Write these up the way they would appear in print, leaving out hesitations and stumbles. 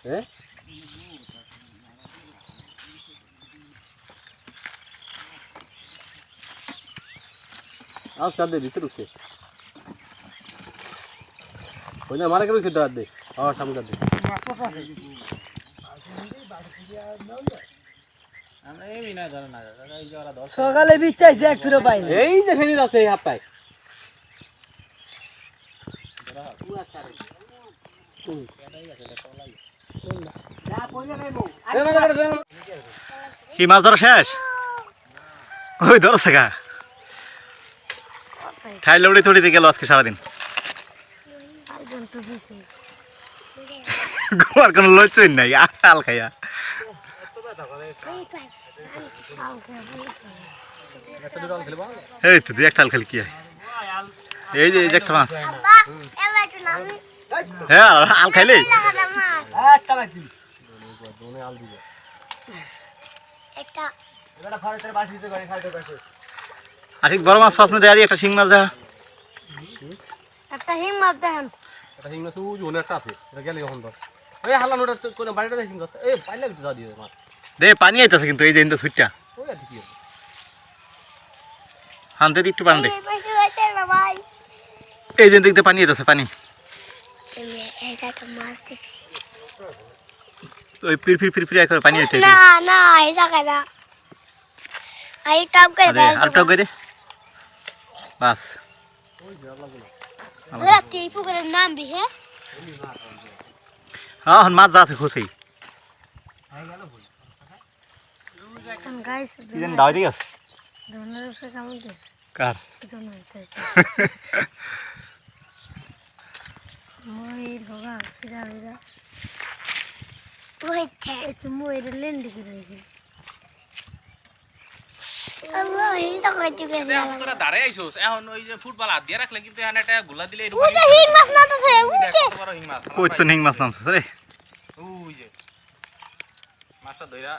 হ্যাঁ আজ চাঁদে ভিতরে উঠছে ওই না মারা গেছে দাঁত দে আর সামনে দাঁত দে সকালে বিচ্ছাইছে এক ফিরো পাই এই যে ফেনি আছে এই হাত পায় কি মাছ ধরা শেষ ওই ধরছে গা ঠাই লড়ি থড়িতে গেল আজকে সারাদিন গোয়ার কোনো লইচই নাই আল খাইয়া এই তো তুই একটা আল খেলি কি এই যে একটা মাছ হ্যাঁ আল খাইলে আশিক বড় মাছ ফাঁস মধ্যে একটা শিং মাছ দেখা একটা হিং মাছ দেখেন একটা হিং মাছ ওই ওনে একটা আছে এটা গেলে কখন ধর ওই হালান ওটা কোন বাড়িটা দেখছিস এই পাইলে তো যা দিয়ে মাছ দে পানি আইতাছে কিন্তু এই যে ইন্দা সুইটটা ওই আর কি হানতে একটু পানি দে এই পাশে যাইতে না ভাই এই যে দেখতে পানি আইতাছে পানি এই একটা মাছ দেখছি ওই ফির ফির ফির ফির করে পানি আইতে না না এই জায়গা না আই টপ করে আরে আর টক করে বাস ওরা এই পুকুরের নাম বি হে হ্যাঁ মাছ যা আছে খুশি গাইস সিজন দাও দিস ধনের উপরে কেমন দে কার মই লগা ফিরা ফিরা ওই তে মই এর লেন্ডি করে রেখে আল্লাহ এই তো কইতে গেছে তোরা দাঁড়ে আইছস এখন ওই যে ফুটবল হাত দিয়ে রাখলে কিন্তু এখানে একটা গোলা দিলে এরকম ওই যে হিং মাছ নাতাছে উঠে বড় হিং মাছ কই তো হিং মাছ নামছে রে ওই যে মাছটা ধইরা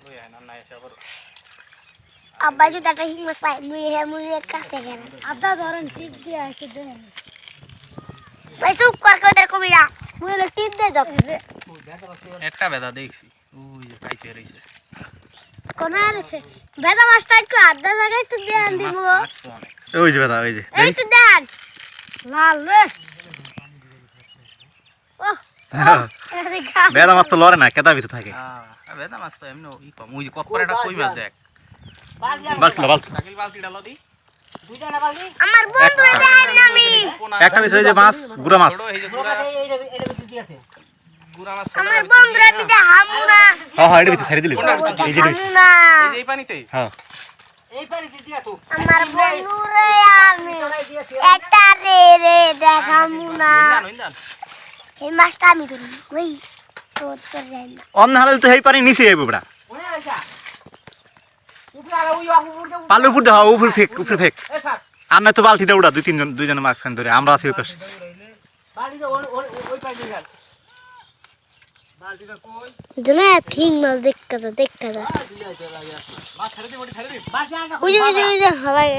ওই না না এসে আবার আব্বা যদি একটা হিং মাছ পাই মুই হে মুই কাছে গেল আদা ধরেন টিপ দিয়ে আছে দেন ভাই চুপ কর কইদের কবিরা মুই হলো টিপ দে যাও একটা বেদা দেখছি ওই যে পাইছে রইছে কোন আছে বেদা মাছটা একটু আদা জায়গায় একটু দেন দিব ওই যে দাদা ওই যে এই তো দেন লাল রে ও আরে গা বেলা মাছ তো লড়ে না কেদার ভিতরে থাকে বেদা মাছ তো এমনি ই কম ওই যে কত করে একটা কই মাছ দেখ বালতি সাকিল বালতিটা লদি আমার বন্ধুরা দেন না আমি একটা ভিতরে যে মাছ গুড়া মাছ ছোট এই যে গুড়া গুড়া মাছ আমার বন্ধুরা দিতে হামুনা হ্যাঁ হ্যাঁ এটা ভিতরে ছেড়ে দিলি এই যে হামুনা এই যে এই পানিতে হ্যাঁ আমার বন্ধুরে আমি একটা রে রে দেখামুনা ইন্দান এই মাছটা আমি ধরি ওই তোর তোর যাই না অন্য হালে তো হেই পানি নিচে আইব বড়া পালু উপর দাও উপর ফেক আর না তো বালতিটা উড়া দুইজন মাছ খান ধরে আমরা আছি ওই পাশে জনা থিং মাছ দেখতে যা ওই যে হাওয়ায়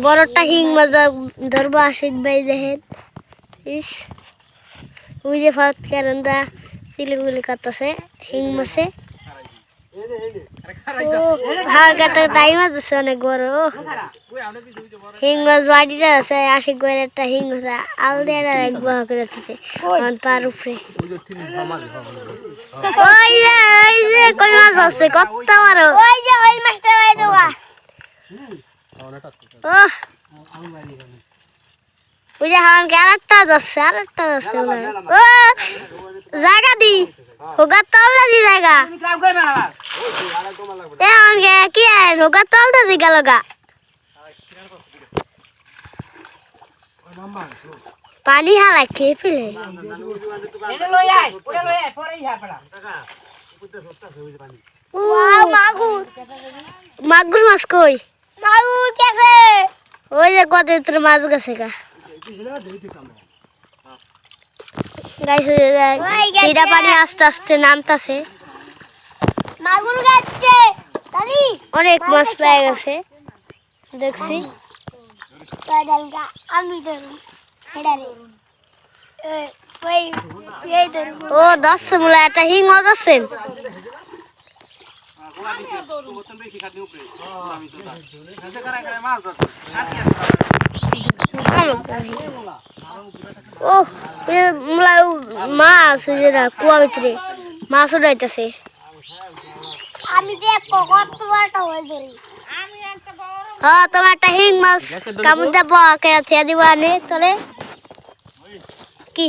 বড়টা হিং মাছ ধরবো আশিক ভাই দেখেন ইস ওই যে ফাত কারণটা সিলিগুলি কাটছে হিং মাছে ও ভাগ একটা টাইম আছে অনেক বড় হিং মাছ বাড়িটা আছে আশিক ভাইয়ের একটা হিং মাছ আল দিয়ে এক বাহ করে দিচ্ছে পার উপরে ওই যে কই মাছ আছে কত বড় ওই যে ওই মাছটা ওই দেওয়া ওই যে হান আরেকটা যাচ্ছে ও জায়গা দি হোগা তলটা দি জায়গা এ আনগে কি হোগা তলটা দি গেল গা পানি হালা খেয়ে ফেলে মাগুর মাছ কই মাগুর কেছে ওই যে কত তোর মাছ গেছে গা গাইস পানি আস্তে আস্তে নামতাছে মাগুর গাচ্ছে অনেক মাছ পেয়ে গেছে দেখছি আমি ধরুন ও 10 মুলা একটা হিং মাছ আছেন গোয়া দিছে তো মতন বেশি খাটনি উপরে আমি সোটা এতে করা করে মাছ ধরছে কাটি ও মুলা মাছ ওই যে কুয়া ভিতরে মাছ উড়াইতেছে আমি যে কত বড়টা হয়ে ধরি হ্যাঁ তোমার একটা হিং মাছ কামড় দেব কেন ছেড়ে দিব আনে তোরে কি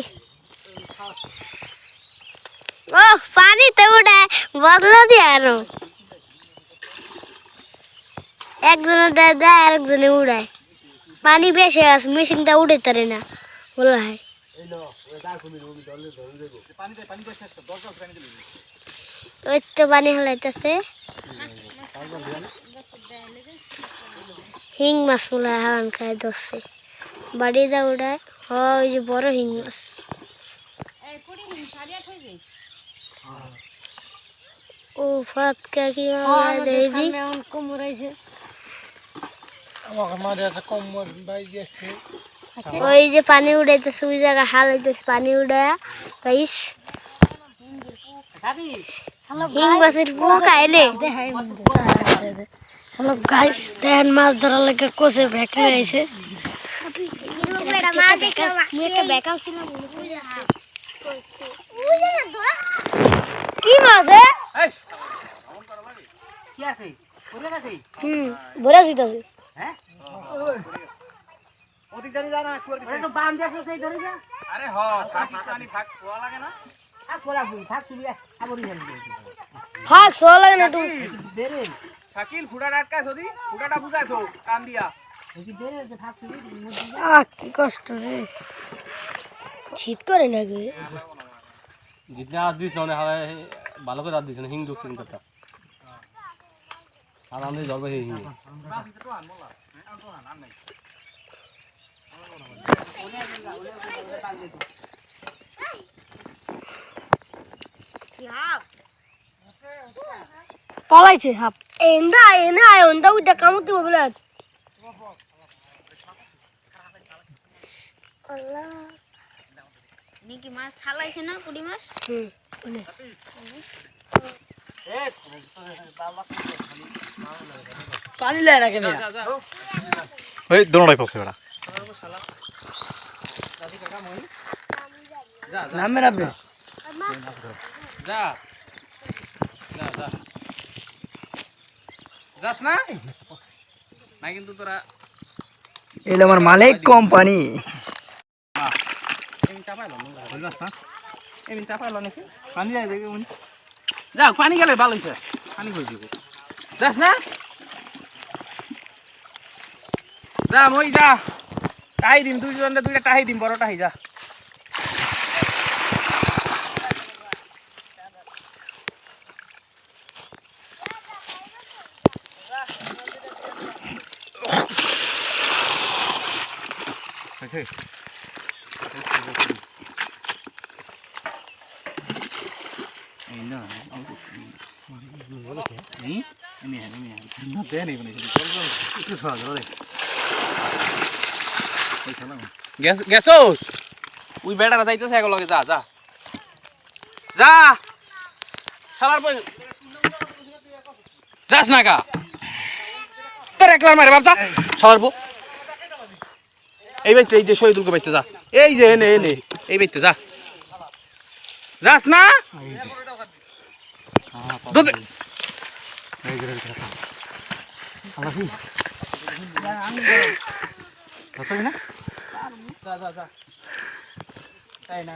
ও পানিতে উঠে বদলা দিয়ে আনো একজনে দেয় আরেকজনে উড়ায় পানি বেশি আছে মেশিনটা উঠে তারে না বলা হয় ওই তো পানি হলাইতেছে হিং মাছ মনে হয় হারান খায় ধরছে বাড়ি দা উড়ায় ওই যে বড় হিং মাছ ও ফাত কি মাছ দেইজি কোমর আইছে আমাকে মাঝে একটা কোমর বাইজেছে ওই যে পানি উড়াইতেছে ওই জায়গা হালাইতেছে পানি উড়ায় গাইস হিং মাছের পোকা এনে হ্যালো গাইস দেখেন মাছ ধরার লাগে কোসে ভ্যাকরি আইছে কি মাছ ভরে আসিতেছে আরে হ কাটি পানি থাক পোয়া লাগে না ফাঁক সোয়া লাগে না তুই শাকিল ফুটাটা আটকা যদি ফুটাটা বুঝাই তো কান দিয়া কি কষ্ট রে শীত করে নাকি जितने हाथ दिस ना हारा भालो করে হাত দিছ না হিং ঢুকছে কিন্তু একটা আর আমি ধরবে হিং পলাইছে হাপ এন্দা এন্দা ওইটা কামড় দিব বলে নাকি মাছ ছালাইছে না পুরি মাছ পানি লাই না কেন ওই দোনোটাই পড়ছে বেটা নামে আপনি যা যা যা যাস না না কিন্তু তোরা এলো আমার মালিক কোম্পানি এমনি চাপাইলো এমনি চাপাইলো নাকি পানি যায় দেখে যাও পানি গেলে ভালো হয়েছে পানি হয়ে যাবে যাস না যা মই যা টাই দিম দুইজনে দুইটা টাই দিম বড় টাই যা গেছোস ওই বেটারা যাইতেছে এক লগে যা যা যা শালার পয় যাস না কা তোর একলার মারে বাপ যা শালার পো এই বাইতে এই যে শহীদুলকে বাইতে যা এই যে এনে এনে এই বাইতে যা যাস না দুধ যা যা যা তাই না